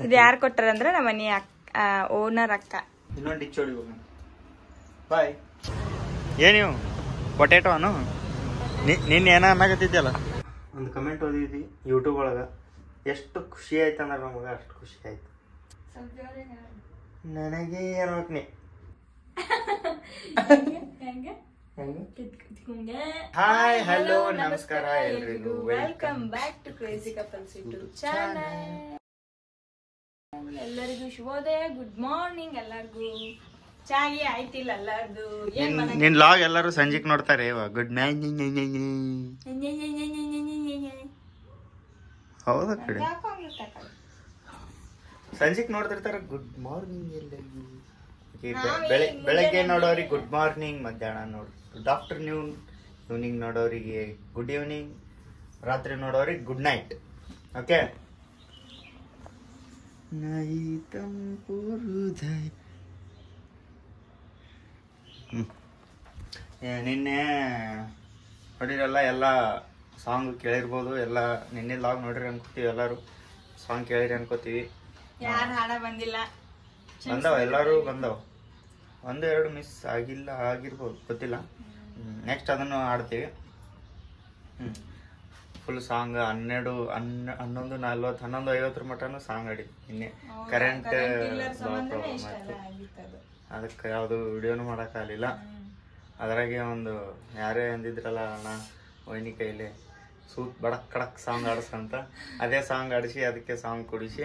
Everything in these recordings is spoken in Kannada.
ಇದು ಯಾರು ಕೊಟ್ಟಾರಂದ್ರೆ ನಮ್ಮ ಮನೆ ಓನರ್ ಅಕ್ಕ. ಇನ್ನೊಂದು ಡಿಚ್ ಹೊಡಿ ಬಾಯ್. ಏನಿವು ಪೊಟ್ಯಾಟೋ ಅನು ನಿನ್ನೆ ಏನ ಅನ್ನಕತ್ತಿದ್ಯಲ್ಲ, ಒಂದು ಕಮೆಂಟ್ ಓದಿದ್ವಿ ಯೂಟ್ಯೂಬ್ ಒಳಗೆ. ಎಷ್ಟು ಖುಷಿ ಆಯ್ತು ಅಂದ್ರೆ ನಮಗೆ ಅಷ್ಟು ಖುಷಿ ಆಯ್ತು. ನನಗೆ ಏನೋಕ್ನಿ ಹಾಯ್ ಹಲೋ ನಮಸ್ಕಾರ ಎಲ್ರಿಗೂ, welcome back to crazy couples YouTube channel. ಎಲ್ಲರಿಗೂ ಶುಭೋದಯ, ಗುಡ್ ಮಾರ್ನಿಂಗ್. ಎಲ್ಲರಿಗೂ ಚಾಗಿ ಆಯ್ತಿಲ್ಲ ಎಲ್ಲಾರ್ದು. ನಿನ್ ಲಾಗ್ ಎಲ್ಲರೂ ಸಂಜೆಕ್ ನೋಡ್ತಾರೆ. Good morning. ಹೌದಾ ಕಡೆ ಸಂಜೆಕ್ ನೋಡ್ತಿರ್ತಾರೆ ಗುಡ್ ಮಾರ್ನಿಂಗ್ ಎಲ್ಲರಿಗೂ. ಬೆಳಗ್ಗೆ ನೋಡೋರಿಗೆ ಗುಡ್ ಮಾರ್ನಿಂಗ್, ಮಧ್ಯಾಹ್ನ ನೋಡ್ರಿ ಗುಡ್ ಆಫ್ಟರ್ನೂನ್, ಈವ್ನಿಂಗ್ ನೋಡೋರಿಗೆ ಗುಡ್ ಈವ್ನಿಂಗ್, ರಾತ್ರಿ ನೋಡೋರಿಗೆ ಗುಡ್ ನೈಟ್. ಓಕೆ. ನಿನ್ನೆ ನೋಡಿರಲ್ಲ, ಎಲ್ಲ ಸಾಂಗ್ ಕೇಳಿರ್ಬೋದು. ಎಲ್ಲ ನಿನ್ನೆ ಲಾಗ್ ನೋಡ್ರಿ ಅನ್ಕೋತೀವಿ, ಎಲ್ಲರೂ ಸಾಂಗ್ ಕೇಳಿರಿ ಅನ್ಕೋತೀವಿ. ಯಾರು ಹಾಡ ಬಂದಿಲ್ಲ, ಬಂದವ ಎಲ್ಲರೂ ಬಂದವ. ಒಂದು ಎರಡು ಮಿಸ್ ಆಗಿರ್ಬೋದು, ಗೊತ್ತಿಲ್ಲ. ನೆಕ್ಸ್ಟ್ ಅದನ್ನು ಆಡ್ತೀವಿ. ಫುಲ್ ಸಾಂಗ್ 11:40 ಮಟನು ಸಾಂಗ್ ಆಡಿ ನಿನ್ನೆ. ಕರೆಂಟ್ ಅದಕ್ಕೆ ಯಾವುದು ವಿಡಿಯೋನು ಮಾಡೋಕ್ಕಾಗಲಿಲ್ಲ. ಅದ್ರಾಗೆ ಒಂದು ಯಾರೇ ಅಂದಿದ್ರಲ್ಲ ಅಣ್ಣ ವೈನಿ ಕೈಲಿ ಸೂತ್ ಬಡಕ್ ಕಡಕ್ ಸಾಂಗ್ ಆಡಿಸಂತ, ಅದೇ ಸಾಂಗ್ ಆಡಿಸಿ ಅದಕ್ಕೆ ಸಾಂಗ್ ಕೊಡಿಸಿ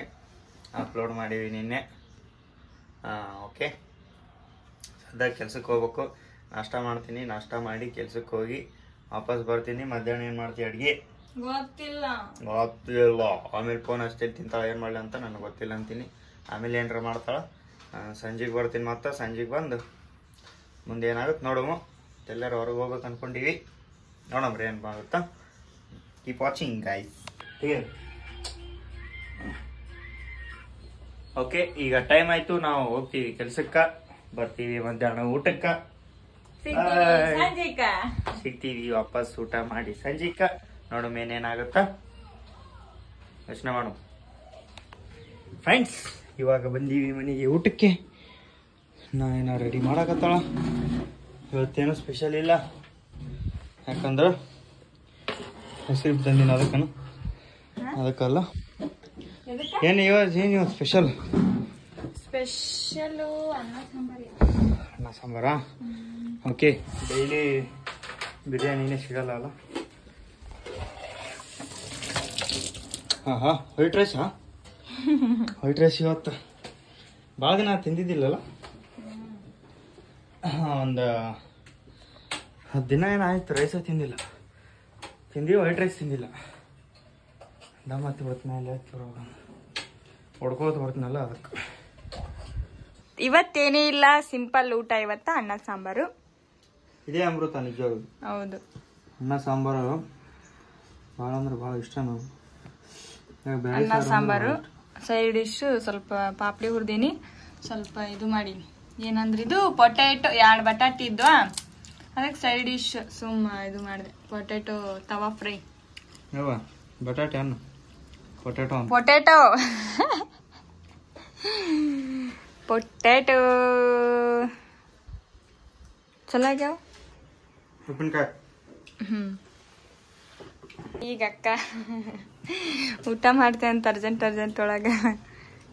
ಅಪ್ಲೋಡ್ ಮಾಡೀವಿ ನಿನ್ನೆ. ಓಕೆ, ಸದ್ಯ ಕೆಲ್ಸಕ್ಕೆ ಹೋಗ್ಬೇಕು. ನಾಷ್ಟ ಮಾಡ್ತೀನಿ, ನಾಷ್ಟ ಮಾಡಿ ಕೆಲ್ಸಕ್ಕೆ ಹೋಗಿ ವಾಪಸ್ ಬರ್ತೀನಿ. ಮಧ್ಯಾಹ್ನ ಏನು ಮಾಡ್ತೀವಿ ಅಡುಗೆ ಗೊತ್ತಿಲ್ಲ. ಆಮೇಲೆ ಫೋನ್ ಹಚ್ತೀನಿ, ತಿಂತಾಳೆ ಏನು ಮಾಡಲಿ ಅಂತ ನನಗೆ ಗೊತ್ತಿಲ್ಲ ಅಂತೀನಿ. ಆಮೇಲೆ ಏನಾರ ಮಾಡ್ತಾಳೆ. ಸಂಜೆಗೆ ಬರ್ತೀನಿ. ಮತ್ತೆ ಸಂಜೆಗೆ ಬಂದು ಮುಂದೆ ಏನಾಗುತ್ತೆ ನೋಡುವ. ಎಲ್ಲರೂ ಹೊರಗೆ ಹೋಗ್ಬೇಕು ಅಂದ್ಕೊಂಡಿವಿ, ನೋಡಮ್ರಿ ಏನು ಆಗುತ್ತಾ. Keep watching guys. ಓಕೆ, ಈಗ ಟೈಮ್ ಆಯ್ತು, ನಾವು ಹೋಗ್ತೀವಿ ಕೆಲ್ಸಕ್ಕ, ಬರ್ತೀವಿ ಮಧ್ಯಾಹ್ನ ಊಟಕ್ಕ, ಸಿಗ್ತೀವಿ ವಾಪಸ್ ಊಟ ಮಾಡಿ ಸಂಜೆಕ್ಕ. ನೋಡು ಮೇನೇನಾಗುತ್ತಾ ಯೋಚನೆ ಮಾಡು ಫ್ರೆಂಡ್ಸ್. ಇವಾಗ ಬಂದೀವಿ ಮನೆಗೆ ಊಟಕ್ಕೆ. ನಾ ಏನೋ ರೆಡಿ ಮಾಡಕತ್ತಾಳ. ಇವತ್ತೇನು ಸ್ಪೆಷಲ್ ಇಲ್ಲ, ಯಾಕಂದ್ರೆ ಹೆಸರು ತಂದಿನ ಅದಕ್ಕಲ್ಲ. ಏನು ಇವತ್ತು ಸ್ಪೆಷಲ್? ಅನ್ನ ಸಾಂಬಾರ. ಓಕೆ, ಡೈಲಿ ಬಿರಿಯಾನಿನೇ ಸಿಗಲ್ಲ ಅಲ್ಲ. ಹಾಂ, ವೈಟ್ ರೈಸಾ? ವೈಟ್ ರೈಸ್ ಇವತ್ತು ಭಾಳ ದಿನ ತಿಂದಿದ್ದಿಲ್ಲಲ್ಲ. ಒಂದು 10 ದಿನ ಏನಾಯ್ತು ರೈಸ ತಿಂದಿಲ್ಲ. ವೈಟ್ ರೈಸ್ ತಿಂದಿಲ್ಲ. ಮತ್ತೆ ಇವತ್ತು ಮೇಲೆ ಹೊಡ್ಕೋತ ಬರ್ತೀನಲ್ಲ ಅದಕ್ಕೆ. ಇವತ್ತೇನೇ ಇಲ್ಲ, ಸಿಂಪಲ್ ಊಟ. ಇವತ್ತ ಅನ್ನ ಸಾಂಬಾರು. ಇದೇ ಅಮೃತ ನಿಜವಾಗ್ಲು. ಹೌದು, ಅನ್ನ ಸಾಂಬಾರು ಭಾಳ ಅಂದ್ರೆ ಭಾಳ ಇಷ್ಟ ನಾವು. ಅನ್ನ ಸಾಂಬಾರು ಸೈಡ್ ಡಿಶ್ ಸ್ವಲ್ಪ ಪಾಪಡಿ ಹುರಿದೀನಿ, ಸ್ವಲ್ಪ ಇದು ಮಾಡಿ ಏನಂದ್ರೆ ಇದು ಪೊಟ್ಯಾಟೊ 2 ಬಟಾಟೆ ಇದ್ವಾ, ಅದಕ್ಕೆ ಸೈಡ್ ಡಿಶ್ ಸುಮ್ಮ ಇದು ಮಾಡಿದೆ. ಪೊಟ್ಯಾಟೊ ತವಾ ಫ್ರೈ. ಬಟಾಟೆ ಅನ್ನ ಪೊಟ್ಯಾಟೊ ಪೊಟ್ಯಾಟೊ ಚಲೋ ಆಗ್ಯಾವ. ಉಪ್ಪಿನಕಾಯಿ. ಈಗ ಅಕ್ಕ ಊಟ ಮಾಡ್ತೇವೆ ಅಂತ ಅರ್ಜೆಂಟ್ ಒಳಗ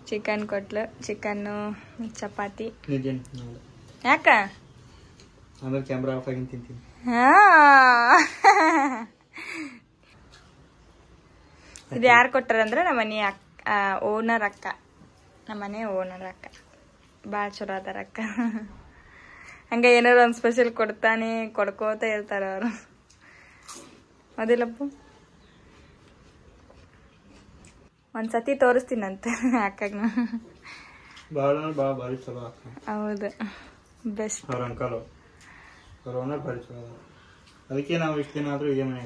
ಚಿಕನ್ ಕೊಟ್ಲು. ಚಿಕನ್ನು ಚಪಾತಿ. ಯಾಕ? ಆಮೇಲೆ ಕ್ಯಾಮ್ರಾ ಆಫ್ ಆಗಿ ತಿಂತೀನಿ. ಇದು ಯಾರು ಕೊಟ್ಟಾರಂದ್ರೆ ನಮ್ಮ ಮನೆ ಓನರ್ ಅಕ್ಕ. ನಮ್ಮನೆ ಓನರ್ ಅಕ್ಕ ಭಾಳ ಚಲೋ ಅದಾರ ಅಕ್ಕ. ಹಂಗ ಏನಾರು ಒಂದು ಸ್ಪೆಷಲ್ ಕೊಡ್ಕೋತ ಇರ್ತಾರ ಅವರು. ಅದಿಲ್ಲಪ್ಪ, ಒಂದ್ಸತಿ ತೋರಿಸ್ತೀನಂತ ಅಕ್ಕಗ. ಹೌದು, ಬೆಸ್ಟ್. ಅವ್ರ ಅಂಕಲ್ ಭಾರಿ ಚಲೋ, ಅದಕ್ಕೆ ನಾವು ಇಷ್ಟು ದಿನ ಆದ್ರೂ ಇದೇ ಮನೆ.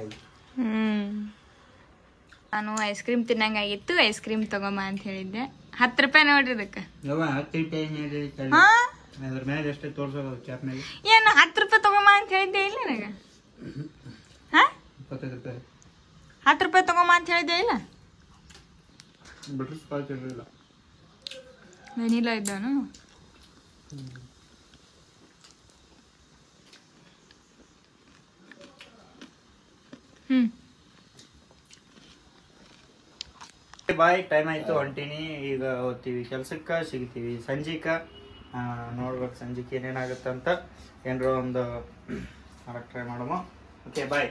ನಾನು ಐಸ್ ಕ್ರೀಮ್ ತಿನ್ನಂಗಾಗಿತ್ತು, ಐಸ್ ಕ್ರೀಮ್ ತಗೊಂಬ ಅಂತ ಹೇಳಿದ್ದೆ. 10 ರೂಪಾಯಿ ನೋಡ್ರಿ ಇದಕ್ಕೆ. ಏನು 10 ರೂಪಾಯಿ ತಗೊಂಬ ಅಂತ ಹೇಳಿದ್ದೆ ಇಲ್ಲ ನನಗೆ. 25 ರೂಪಾಯಿ. 10 ರೂಪಾಯಿ ತಗೊಂಬ ಅಂತ ಹೇಳಿದ್ದೆ ಇಲ್ಲ. ಬಟರ್ ಸ್ಕಾಚ್ ಇರಲಿಲ್ಲ. ವೆನಿಲಾ ಇದ್ದಾನು. ಬಾಯ್, ಟೈಮ್ ಆಯ್ತು, ಹೊಂಟೀನಿ. ಈಗ ಹೋಗ್ತೀವಿ ಕೆಲ್ಸಕ್ಕೆ, ಸಿಗ್ತೀವಿ ಸಂಜಿಕ. ನೋಡ್ಬೇಕು ಸಂಜಿಕೆ ಏನೇನಾಗುತ್ತಂತ. ಏನಾರ ಒಂದು ಮಾಡಕ್ಕೆ ಟ್ರೈ ಮಾಡಮ್ಮ. Okay bye.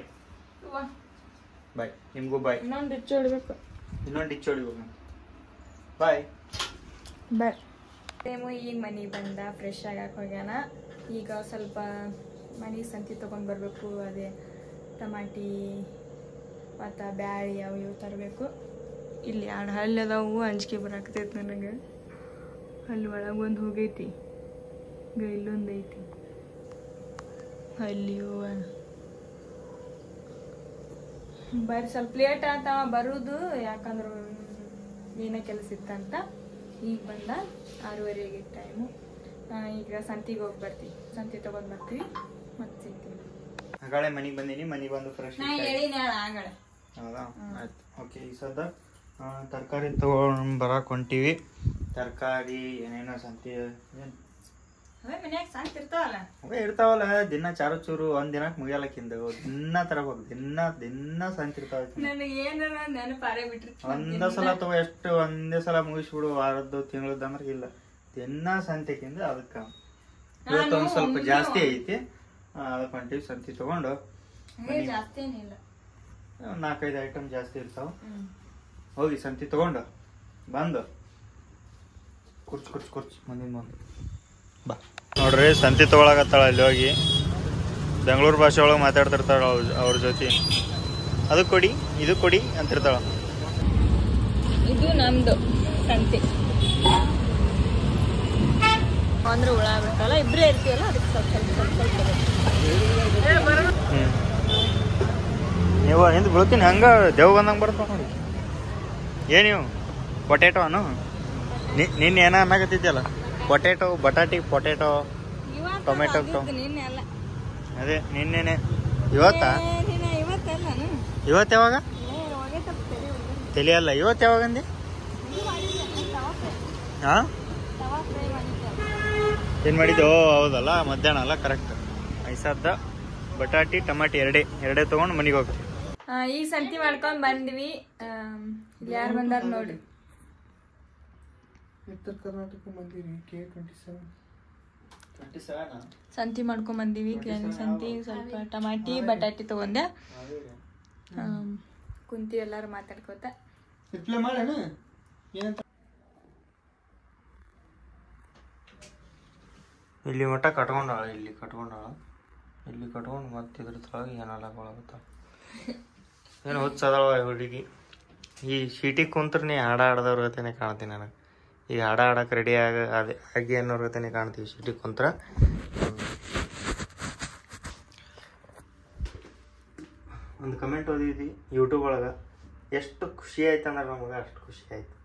ಬಾಯ್. ನಿಮಗೂ ಬಾಯ್. ಇನ್ನೊಂದು ಡಿಚ್ ಹೊಡಿಬೇಕು. ಬಾಯ್ ಬಾಯ್. ಟೈಮು ಈಗ ಮನೆಗೆ ಬಂದ, ಫ್ರೆಶ್ ಆಗಕ್ಕೆ ಹೋಗ್ಯಾನ. ಈಗ ಸ್ವಲ್ಪ ಮನೆಗೆ ಸಂತಿ ತೊಗೊಂಡು ಬರಬೇಕು. ಅದೇ ಟಮಾಟಿ ಮತ್ತು ಬ್ಯಾಳಿ ಅವು ಇವು ತರಬೇಕು. ಇಲ್ಲಿ 2 ಹಲ್ಲು ಅದಾವು, ಅಂಜಿಕೆ ಬರಾಕತೈತಿ ನನಗೆ. ಅಲ್ಲಿ ಒಳಗೆ ಒಂದು ಹೋಗೈತಿ, ಈಗ ಇಲ್ಲೊಂದು ಐತಿ ಅಲ್ಲಿಯೂ. ಬರ್ರಿ, ಸ್ವಲ್ಪ ಲೇಟ್ ಆತ ಬರೋದು, ಯಾಕಂದ್ರೆ ಏನೋ ಕೆಲಸ ಇತ್ತಂತ. ಈಗ ಬಂದ 6:30 ಟೈಮು. ಈಗ ಸಂತಿಗೆ ಹೋಗಿ ಬರ್ತೀವಿ, ಸಂತಿ ತೊಗೊಂಡು ಬರ್ತೀವಿ, ಮತ್ತೆ ಸಿಗ್ತೀವಿ. ಆಗಾಳೆ ಮನೆಗೆ ಬಂದೀನಿ. ಮನೆಗೆ ಬಂದು ಫ್ರೆಶ್ ಆಗಳೆ. ಹೌದಾ, ಆಯ್ತು. ಓಕೆ, ಈ ಸದ ತರಕಾರಿ ತೊಗೊಂಡು ಬರಕ್ಕೆ ಹೊಂಟೀವಿ. ತರಕಾರಿ ಏನೇನೋ ಸಂತಿ ಮನ್ಯಾಗ ಸಂತಿ ಇರ್ತಾವಲ್ಲ, ಅವೇ ಇರ್ತಾವಲ್ಲ. ದಿನ ಚಾರು ಚೂರು ಒಂದ್ ದಿನಕ್ಕೆ ಮುಗಿಯಲಕ್ಕಿಂದ ದಿನ ತರಬೇಕು. ದಿನ ಸಂತಿ ಇರ್ತಾವ. ಒಂದೇ ಸಲ ತಗೋ, ಎಷ್ಟು ಒಂದೇ ಸಲ ಮುಗಿಸ್ಬಿಡು. ವಾರದ್ದು ತಿಂಗಳದ್ದು ಅಂದ್ರೆ ಇಲ್ಲ, ದಿನ ಸಂತಿಕಿಂದ. ಅದಕ್ಕೆ ಇವತ್ತು ಒಂದ್ ಸ್ವಲ್ಪ ಜಾಸ್ತಿ ಐತಿ, ಅದಕ್ಕೆ ಹೊಂಟೀವಿ. ಸಂತಿ ತಗೊಂಡು ಜಾಸ್ತಿ ಏನಿಲ್ಲ, 4-5 ಐಟಮ್ ಜಾಸ್ತಿ ಇರ್ತಾವ. ಹೋಗಿ ಸಂತಿ ತಗೊಂಡು ಬಂದು ಕುರ್ಚ್ ಮುಂದಿನ ಬಾ. ನೋಡ್ರಿ, ಸಂತಿ ತಗೊಳಕತ್ತಾಳ. ಅಲ್ಲಿ ಹೋಗಿ ಬೆಂಗಳೂರು ಭಾಷೆ ಒಳಗೆ ಮಾತಾಡ್ತಿರ್ತಾಳ ಅವ್ರ ಜೊತೆ. ಅದು ಕೊಡಿ, ಇದು ಕೊಡಿ ಅಂತಿರ್ತಾಳ. ಇದು ನಮ್ದು ಸಂತಿ ಅಂದ್ರೆ ಹುಳ ಬಿಡ್ತಲ್ಲ, ಇಬ್ಬರೇ ಇರ್ತೀವಲ್ಲ, ಅದಕ್ಕೆ ಸ್ವಲ್ಪ ನೀವು ಹಿಂದೆ ಬೀಳ್ತೀನಿ. ಹಂಗ ದೇವ್ ಬಂದಂಗೆ ಬರ್ತಾವ ನೋಡಿ. ನೀವು ಪೊಟ್ಯಾಟೋನು ನಿನ್ನೆ ಏನ ಅನ್ನಕತ್ತಿದ್ಯಲ್ಲ, ಪೊಟ್ಯಾಟೊ, ಬಟಾಟಿ, ಪೊಟ್ಯಾಟೊ, ಟೊಮೆಟೊ. ಅದೇ ನಿನ್ನೆನೆ. ಇವತ್ತ ಯಾವಾಗ ತಿಳಿಯಲ್ಲ. ಇವತ್ತು ಯಾವಾಗಂದಿ? ಹಾ, ಏನ್ ಮಾಡಿದ್ದು? ಹೌದಲ್ಲ, ಮಧ್ಯಾಹ್ನ ಅಲ್ಲ, ಕರೆಕ್ಟ್. ಐಸಾದ ಬಟಾಟಿ ಟಮಾಟಿ ಎರಡೇ ತಗೊಂಡು ಮನೆಗೆ ಹೋಗ್ತೀವಿ. ಈಗ ಸಂತಿ ಮಾಡ್ಕೊಂಡ್ ಬಂದ್ವಿ. ಯಾರು ಬಂದಾರ ನೋಡ್ರಿ. ಉತ್ತರ ಕರ್ನಾಟಕ ಬಂದಿರಿ. ಸಂತಿ ಮಾಡ್ಕೊಂಡ್ ಬಂದಿವಿ. ಸಂತಿ ಸ್ವಲ್ಪ ಟಮಾಟಿ ಬಟಾಟಿ ತಗೊಂಡೆ. ಕುಂತಿ ಎಲ್ಲಾರು ಮಾತಾಡ್ಕೋತ. ಇಲ್ಲಿ ಮಟ್ಟ ಕಟ್ಕೊಂಡಾಳ, ಇಲ್ಲಿ ಕಟ್ಕೊಂಡು ಮತ್ತೆ ಇದ್ರ ತಳಗ ಏನೆಲ್ಲ ಕೊಳಗತ್ತಾಳ. ಏನು ಹುಚ್ಚದಳವ ಹುಡುಗಿ. ಈ ಶೀಟಿಗೆ ಕುಂತ್ರ ನೀ ಹಾಡ ಆಡ್ದವ್ರ ಗತೆನೆ ಕಾಣ್ತೀನಿ ನನಗೆ. ಈಗ ಹಾಡ ಆಡಕ್ಕೆ ರೆಡಿ ಆಗಿ ಅನ್ನೋರ್ ಗತೆನೆ ಕಾಣ್ತೀವಿ ಶೀಟಿಗೆ ಕುಂತ್ರ. ಒಂದು ಕಮೆಂಟ್ ಓದಿದ್ವಿ ಯೂಟ್ಯೂಬ್ ಒಳಗೆ. ಎಷ್ಟು ಖುಷಿ ಆಯ್ತು ಅಂದ್ರೆ ನಮಗೆ ಅಷ್ಟು ಖುಷಿ ಆಯ್ತು.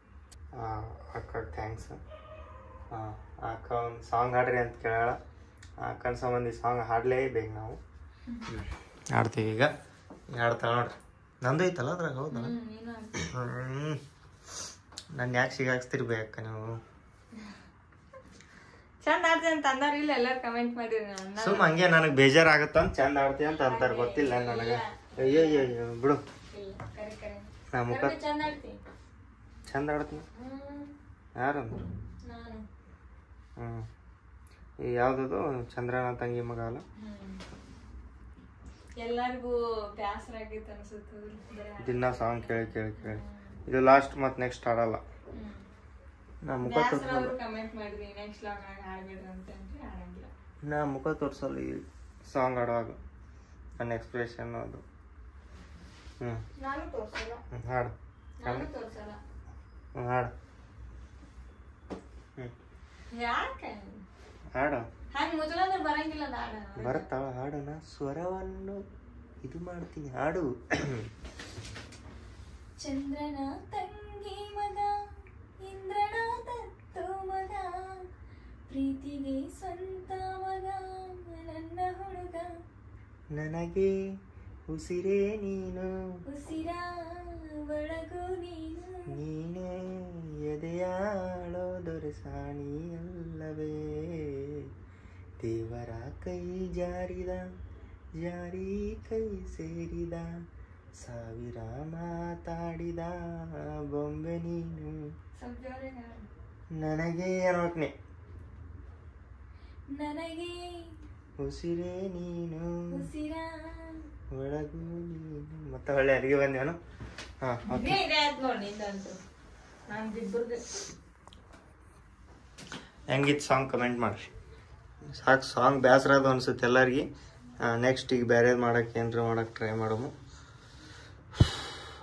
ಅಕ್ಕ ಥ್ಯಾಂಕ್ಸ್. ಅಕ್ಕ ಒಂದು ಸಾಂಗ್ ಹಾಡ್ರಿ ಅಂತ ಕೇಳಾಳ. ಅಕ್ಕನ ಸಂಬಂಧಿ ಸಾಂಗ್ ಹಾಡಲೇಬೇಕು ನಾವು. ಹಾಡ್ತೀವಿ. ಈಗ ಹಾಡ್ತಾಳೆ ನೋಡ್ರಿ. ನಂದು ಐತಲ್ಲ ಅದ್ರಾಗ. ಹೌದಾ? ನನ್ನ ಯಾಕೆ ಸಿಗಾಕ್ಸ್ತಿರ್ಬೇಕ ನೀವು? ಚಂದ ಆಡ್ತಿ ಅಂತ ಅಂದಾರ ಇಲ್ಲ, ಎಲ್ಲಾರು ಕಮೆಂಟ್ ಮಾಡಿರಿ. ಸುಮ್ಮ ಹಂಗೆ ನನಗೆ ಬೇಜಾರಾಗತ್ತಂತ ಚಂದ ಆಡ್ತಿ ಅಂತ ಅಂತಾರೆ. ಗೊತ್ತಿಲ್ಲ ನನಗೆ. ಅಯ್ಯೋ ಬಿಡು. ನಾ ಮುಖ ಚಂದ ಆಡ್ತೀನಿ. ಯಾರಂದ್ರು? ಈ ಯಾವ್ದದು ಚಂದ್ರನ ತಂಗಿ ಮಗ ಅಲ್ಲ? ಎಲ್ಲರಿಗೂ ಬ್ಯಾಸರ ಆಗೈತೆ ಅನ್ಸುತ್ತೆ ದಿನ ಸಾಂಗ್ ಕೇಳಿ. ಇದು ಲಾಸ್ಟ್ ಮತ್ತೆ ನೆಕ್ಸ್ಟ್ ಆಡಲ್ಲ. ನಾ ಮುಖ ತೋರ್ಸಲ್ಲ ಈ ಸಾಂಗ್ ಆಡುವಾಗ. ನನ್ನ ಎಕ್ಸ್ಪ್ರೆಷನ್ ಅದು. ಹಾಡು ಹಾಡು ಹಾಡು ಬರುತ್ತಾಳ. ಹಾಡನ ಸ್ವರವನ್ನು ಇದು ಮಾಡ್ತೀನಿ. ಹಾಡು. ಚಂದ್ರನ ತಂಗಿ ಮಗ, ಇಂದ್ರನ ದತ್ತು ಮಗ, ಪ್ರೀತಿಗೆ ಸ್ವಂತ ಮಗ ನನ್ನ ಹುಡುಗ, ನನಗೆ ಉಸಿರೇ ನೀನು, ಉಸಿರ ಒಳಗು ನೀನು, ನೀನೇ ಎದೆಯಾಳೋ ದೊರೆ. ದರಸಾಣಿ ಅಲ್ಲವೇ ದೇವರ ಕೈ ಜಾರಿದ ಜಾರಿ ಕೈ ಸೇರಿದ ಸಾವಿರ ಮಾತಾಡಿದ ಬೊಂಬೆ ನೀನು ನನಗೆ ಅನ್ಬೇಕ್ನೆ ನನಗೆ ಉಸಿರೇ ನೀನು ಒಳಗು ನೀನು ಮತ್ತೆ ಒಳ್ಳೆ ಅಲ್ಲಿಗೆ ಬಂದೇನು. ಹೆಂಗಿತ್ತು ಸಾಂಗ್ ಕಮೆಂಟ್ ಮಾಡ್ರಿ. ಸಾಕು ಸಾಂಗ್ ಬೇಸರ ಅದು ಅನ್ಸುತ್ತೆ ಎಲ್ಲರಿಗೆ. ನೆಕ್ಸ್ಟ್ ಈಗ ಬೇರೆದು ಮಾಡಕ್ಕೆ ಏನಾರ ಮಾಡಕ್ಕೆ ಟ್ರೈ ಮಾಡೋದು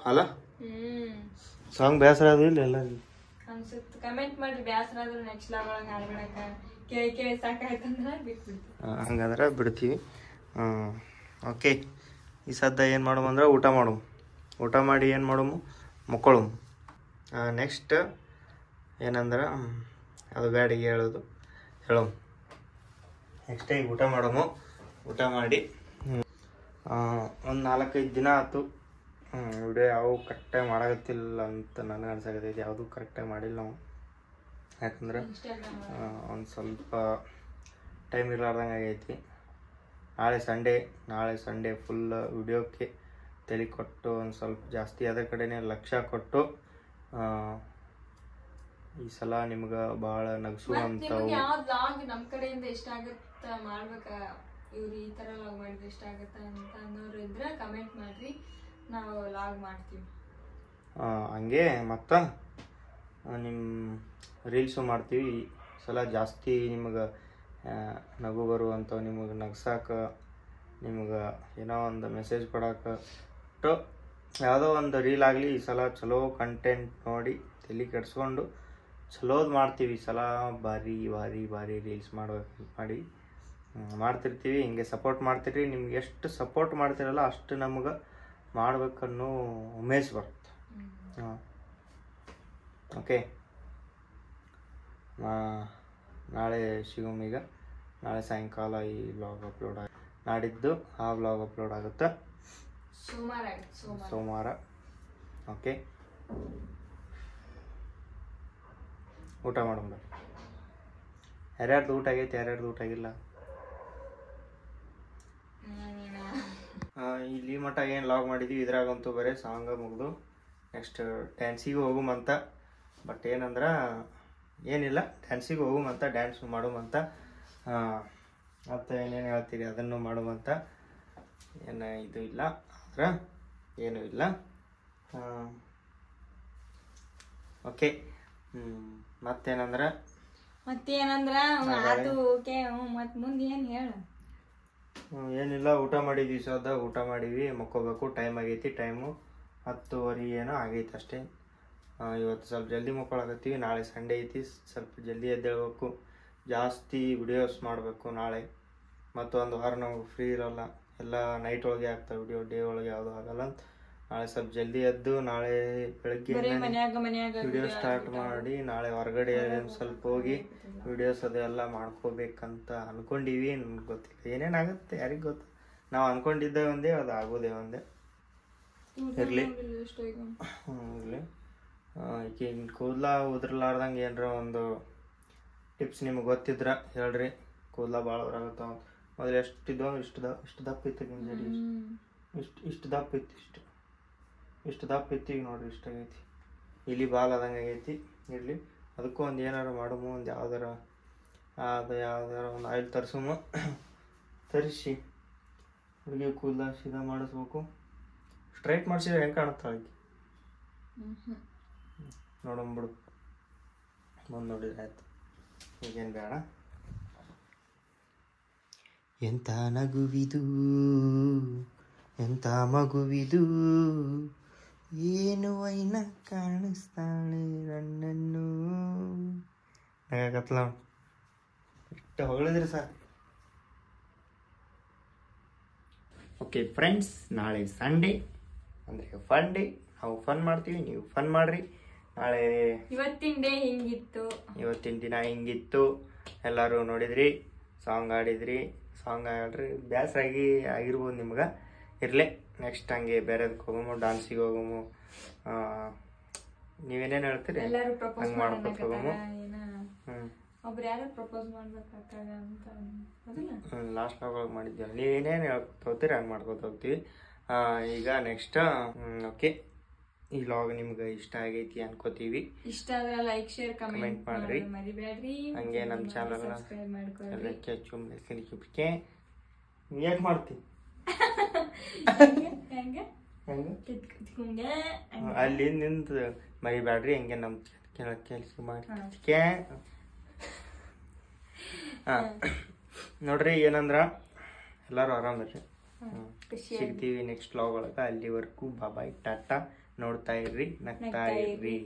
ಅಲ್ಲ. ಸಾಂಗ್ ಬೇಸರ ಅದು ಇಲ್ಲ ಎಲ್ಲರಿಗೆ ಅನ್ಸುತ್ತೆ. ಕಮೆಂಟ್ ಮಾಡಿ ಬೇಸರ ಆದ್ರೆ ನೆಕ್ಸ್ಟ್ ಲಾಗ್ ಒಳಗೆ ಹಾಡ್ಬಿಡಕ ಕೇಳಿ ಕೇಳಿ ಸಾಕಾಯ್ತಂದ್ರೆ ಬಿಟ್ಬಿಡ್ತೀವಿ. ಹಂಗಂದ್ರೆ ಬಿಡ್ತೀವಿ. ಓಕೆ, ಈ ಸದ್ದ ಏನು ಮಾಡಮ್ ಅಂದ್ರೆ ಊಟ ಮಾಡಮ್. ಊಟ ಮಾಡಿ ಏನು ಮಾಡಮು ಮಕ್ಕಳಮ್. ನೆಕ್ಸ್ಟ್ ಏನಂದ್ರೆ ಅದು ಬ್ಯಾಡಿಗೆ ಹೇಳೋದು ಹೇಳಮ್. ನೆಕ್ಸ್ಟ್ ಈಗ ಊಟ ಮಾಡಮು. ಊಟ ಮಾಡಿ ಒಂದು 4-5 ದಿನ ಆಯ್ತು ವಿಡಿಯೋ ಯಾವ ಕರೆಕ್ಟಾಗಿ ಮಾಡಾಕತ್ತಿಲ್ಲ ಅಂತ ನನಗೆ ಅನ್ಸಾಕತ್ತೈತಿ. ಯಾವುದೂ ಕರೆಕ್ಟಾಗಿ ಮಾಡಿಲ್ಲ ನಾವು. ಯಾಕಂದ್ರೆ ಒಂದು ಸ್ವಲ್ಪ ಟೈಮ್ ಇರಲಾರ್ದಂಗೆ ಆಗೈತಿ. ನಾಳೆ ಸಂಡೇ ಫುಲ್ ವಿಡಿಯೋಕ್ಕೆ ತಲೆ ಕೊಟ್ಟು ಒಂದು ಸ್ವಲ್ಪ ಜಾಸ್ತಿ ಅದರ ಕಡೆನೇ ಲಕ್ಷ್ಯ ಕೊಟ್ಟು ಈ ಸಲ ನಿಮ್ಗೆ ಭಾಳ ನಗಿಸುವಂಥವು ನಮ್ಮ ಕಡೆಯಿಂದ ಇಷ್ಟ ಆಗುತ್ತೆ ಮಾಡ್ಬೇಕ, ಇವ್ರು ಈ ಥರ ಲಾಗ್ ಮಾಡಿದ್ರೆ ಇಷ್ಟ ಆಗುತ್ತೆ ಅಂತ ಅನ್ನೋರು ಇದ್ರೆ ಕಮೆಂಟ್ ಮಾಡಿರಿ, ನಾವು ಲಾಗ್ ಮಾಡ್ತೀವಿ. ಹಂಗೆ ಮತ್ತು ನಿಮ್ಮ ರೀಲ್ಸು ಮಾಡ್ತೀವಿ. ಈ ಸಲ ಜಾಸ್ತಿ ನಿಮಗೆ ನಗು ಬರುವಂಥವು, ನಿಮಗೆ ನಗ್ಸಕ್ಕೆ, ನಿಮ್ಗೆ ಏನೋ ಒಂದು ಮೆಸೇಜ್ ಕೊಡೋಕೆ ಯಾವುದೋ ಒಂದು ರೀಲ್ ಆಗಲಿ ಈ ಸಲ ಚಲೋ ಕಂಟೆಂಟ್ ನೋಡಿ ತಲೆ ಕೆಡಿಸ್ಕೊಂಡು ಚಲೋದು ಮಾಡ್ತೀವಿ. ಈ ಸಲ ಭಾರಿ ರೀಲ್ಸ್ ಮಾಡ್ತಿರ್ತೀವಿ. ಹಿಂಗೆ ಸಪೋರ್ಟ್ ಮಾಡ್ತೀರಿ. ನಿಮ್ಗೆ ಎಷ್ಟು ಸಪೋರ್ಟ್ ಮಾಡ್ತಿರಲ್ಲ ಅಷ್ಟು ನಮ್ಗೆ ಮಾಡ್ಬೇಕನ್ನೋ ಉಮೇಜ್ ಬರುತ್ತೆ. ಓಕೆ, ನಾಳೆ ಶಿವಮಿಗ ನಾಳೆ ಸಾಯಂಕಾಲ ಈ ವ್ಲಾಗ್ ಅಪ್ಲೋಡ್ ನಾಡಿದ್ದು ಆ ವ್ಲಾಗ್ ಅಪ್ಲೋಡ್ ಆಗುತ್ತೆ ಸೋಮವಾರ. ಓಕೆ, ಊಟ ಮಾಡೋಣ. ಯಾರ್ಯಾರ್ದು ಊಟ ಆಗೈತೆ, ಯಾರ್ಯಾರ್ದು ಊಟ ಆಗಿಲ್ಲ. ಇಲ್ಲಿ ಮಟ್ಟ ಏನು ಲಾಗ್ ಮಾಡಿದ್ವಿ ಇದ್ರಾಗಂತೂ ಬರೀ ಸಾಂಗ ಮುಗಿದು ನೆಕ್ಸ್ಟ್ ಡ್ಯಾನ್ಸಿಗೆ ಹೋಗುಮಂತ. ಬಟ್ ಏನಂದ್ರೆ ಏನಿಲ್ಲ, ಡ್ಯಾನ್ಸಿಗೆ ಹೋಗುಮಂತ, ಡ್ಯಾನ್ಸ್ ಮಾಡುವಂತ. ಮತ್ತು ಏನೇನು ಹೇಳ್ತೀರಿ ಅದನ್ನು ಮಾಡುವಂತ. ಏನು ಇದು ಇಲ್ಲ ಆದ್ರೆ ಏನೂ ಇಲ್ಲ. ಓಕೆ, ಮತ್ತೇನಂದ್ರೆ ಅದು ಓಕೆ. ಮತ್ತೆ ಮುಂದೆ ಏನು ಹೇಳು. ಏನಿಲ್ಲ, ಊಟ ಮಾಡಿದ್ವಿ. ಸದ ಊಟ ಮಾಡಿದ್ವಿ, ಮಕ್ಕೋಬೇಕು. ಟೈಮ್ ಆಗೈತಿ. ಟೈಮು 10:30 ಏನೋ ಆಗೈತೆ ಅಷ್ಟೇ. ಇವತ್ತು ಸ್ವಲ್ಪ ಜಲ್ದಿ ಮಕ್ಕೊಳಕತ್ತೀವಿ. ನಾಳೆ ಸಂಡೇ ಐತಿ, ಸ್ವಲ್ಪ ಜಲ್ದಿ ಎದ್ದೇಳಬೇಕು. ಜಾಸ್ತಿ ವಿಡಿಯೋಸ್ ಮಾಡಬೇಕು ನಾಳೆ. ಮತ್ತು ಒಂದು ವಾರ ನಾವು ಫ್ರೀ ಇರೋಲ್ಲ, ಎಲ್ಲ ನೈಟ್ ಒಳಗೆ ಆಗ್ತಾವೆ ವಿಡಿಯೋ, ಡೇ ಒಳಗೆ ಯಾವುದೂ ಆಗಲ್ಲ ಅಂತ ನಾಳೆ ಸ್ವಲ್ಪ ಜಲ್ದಿ ಎದ್ದು ನಾಳೆ ಬೆಳಗ್ಗೆ ವಿಡಿಯೋ ಸ್ಟಾರ್ಟ್ ಮಾಡಿ ನಾಳೆ ಹೊರಗಡೆ ಸ್ವಲ್ಪ ಹೋಗಿ ವಿಡಿಯೋಸ್ ಅದೆಲ್ಲ ಮಾಡ್ಕೋಬೇಕಂತ ಅನ್ಕೊಂಡಿವಿ. ನಮ್ಗೆ ಗೊತ್ತಿಲ್ಲ ಏನೇನಾಗುತ್ತೆ, ಯಾರಿಗೆ ಗೊತ್ತು. ನಾವು ಅನ್ಕೊಂಡಿದ್ದೆ ಒಂದೇ, ಅದು ಆಗೋದೇ ಒಂದೇ. ಇರಲಿ ಇರಲಿ. ಈಗ ಕೂದಲ ಉದ್ರಲಾರ್ದಂಗೆ ಏನಾರ ಒಂದು ಟಿಪ್ಸ್ ನಿಮ್ಗೆ ಗೊತ್ತಿದ್ರೆ ಹೇಳ್ರಿ. ಕೂದಲ ಭಾಳ ಬರಾಗತ್ತಾವ. ಮೊದಲು ಎಷ್ಟಿದ್ದೋ ಇಷ್ಟು ದಪ್ಪ ಇತ್ತು ಗಿಂಜಡಿ, ಇಷ್ಟು ದಪ್ಪ ಇತ್ತು, ಇಷ್ಟು ದಪ್ಪ ಇತ್ತು. ಈಗ ನೋಡ್ರಿ ಇಷ್ಟಾಗೈತಿ. ಇಲ್ಲಿ ಬಾಲ್ ಆದಂಗೆ ಆಗೈತಿ. ಇರಲಿ, ಅದಕ್ಕೂ ಒಂದು ಏನಾರು ಮಾಡಮು, ಒಂದು ಯಾವ್ದಾರ ಒಂದು ಆಯಿಲ್ ತರಿಸಿ ಹುಡುಗಿ ಕೂದಲ ಸೀದಾ ಮಾಡಿಸ್ಬೇಕು. ಸ್ಟ್ರೈಟ್ ಮಾಡಿಸಿದ್ರೆ ಹೆಂಗೆ ಕಾಣುತ್ತಾಳೆ ನೋಡಂಬಿಡು. ಮುಂದೆ ನೋಡಿದ್ರೆ ಆಯ್ತು. ಈಗೇನು ಬೇಡ. ಎಂಥ ನಗುವಿದು, ಎಂಥ ಮಗುವಿದು, ಏನು ವೈನ ಕಾಣಿಸ್ತಾಳೆ ನನ್ನನ್ನು. ನಗಾಕತ್ಲ ಇಷ್ಟ ಹೊಗಳಿದ್ರಿ ಸರ್. ಓಕೆ ಫ್ರೆಂಡ್ಸ್, ನಾಳೆ ಸಂಡೇ ಅಂದರೆ ಫನ್ ಡೇ. ನಾವು ಫನ್ ಮಾಡ್ತೀವಿ, ನೀವು ಫನ್ ಮಾಡ್ರಿ. ನಾಳೆ ಇವತ್ತಿನ ಡೇ ಹಿಂಗಿತ್ತು, ಇವತ್ತಿನ ದಿನ ಹಿಂಗಿತ್ತು. ಎಲ್ಲರೂ ನೋಡಿದ್ರಿ, ಸಾಂಗ್ ಆಡಿದ್ರಿ. ಸಾಂಗ್ ಆಡ್ರಿ, ಬೇಸರ ಆಗಿರ್ಬೋದು ನಿಮ್ಗೆ. ಇರಲಿ, ನೆಕ್ಸ್ಟ್ ಹಂಗೆ ಬೇರೆದಕ್ಕೆ ಹೋಗಮು, ಡಾನ್ಸಿಗೆ ಹೋಗಮು. ನೀವೇನೇನು ಹೇಳ್ತೀರಿ ಹಂಗೆ ಮಾಡ್ಕೊತ ಹೋಗಮು. ಒಬ್ರು ಯಾರು ಪ್ರಪೋಸ್ ಮಾಡ್ಬೇಕಾಗ್ತದೆ ಅಂತ ಅದಲ್ಲ ಲಾಸ್ಟ್ ಒಳಗೆ ಮಾಡಿದ್ವಿ. ನೀವು ಏನೇನು ಹೇಳ್ಕೊತೀರಿ ಹಂಗೆ ಮಾಡ್ಕೊತ ಹೋಗ್ತೀವಿ. ಈಗ ನೆಕ್ಸ್ಟ್ ಓಕೆ, ಈ ವ್ಲಾಗ್ ನಿಮ್ಗೆ ಇಷ್ಟ ಆಗೈತಿ ಅನ್ಕೋತೀವಿ. ಇಷ್ಟ ಆದ್ರೆ ಲೈಕ್ ಶೇರ್ ಕಮೆಂಟ್ ಮಾಡ್ರಿ, ಮರಿಬೇಡ್ರಿ. ಹಂಗೆ ನಮ್ಮ ಚಾನಲ್ ಸಬ್ಸ್ಕ್ರೈಬ್ ಮಾಡ್ಕೊಳ್ಳಿ. ಯಾಕೆ ಮಾಡ್ತೀವಿ ಹೆಂಗೆ ಅಲ್ಲಿ ನಿಂತು ಮರಿಬೇಡ್ರಿ. ಹಂಗೆ ನಮ್ಮ ಕೆಲಸ ಮಾಡಿ ನೋಡ್ರಿ. ಏನಂದ್ರ ಎಲ್ಲರೂ ಆರಾಮಿರ್ರಿ. ಸಿಗ್ತೀವಿ ನೆಕ್ಸ್ಟ್ ವ್ಲಾಗ್ ಒಳಗೆ. ಅಲ್ಲಿವರೆಗೂ ಬಾಯ್ ಟಾಟಾ. ನೋಡ್ತಾ ಇರ್ರಿ, ನಗ್ತಾ ಇರ್ರಿ.